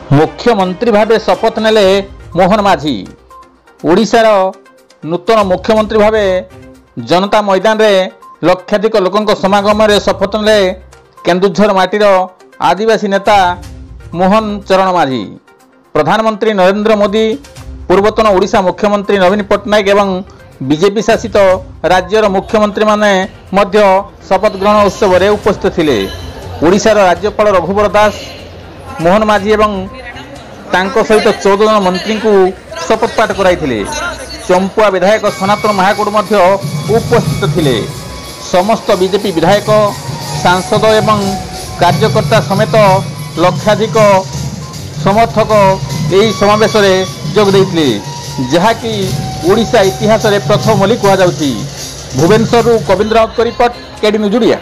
मुख्यमंत्री भावे शपथ नेले मोहन माझी। ओडिशार नूतन मुख्यमंत्री भावे जनता मैदान रे लक्षाधिक लोकों समागम रे शपथ नेले केन्दुझर माटीर आदिवासी नेता मोहन चरण माझी। प्रधानमंत्री नरेंद्र मोदी, पूर्वतन ओडिशा मुख्यमंत्री नवीन पट्टनायक एवं बीजेपी शासित राज्यर मुख्यमंत्री माने मध्य शपथ ग्रहण उत्सव रे उपस्थित थिले। ओडिशार राज्यपाल रघुवर दास, मोहन माझी एवं तांको सहित 14 जन मंत्री को शपथ पाठ कराइथिले। चंपुआ विधायक सनातन महाकुड़ मध्य उपस्थित थिले। समस्त बीजेपी विधायक, सांसद एवं कार्यकर्ता समेत लक्षाधिक समर्थक यही समावेश में जोग देइथिले, जहाँकि ओडिशा इतिहास रे प्रथम बोली कहुछि। Bhubaneswar Kavindra Raut report, KD news Odia.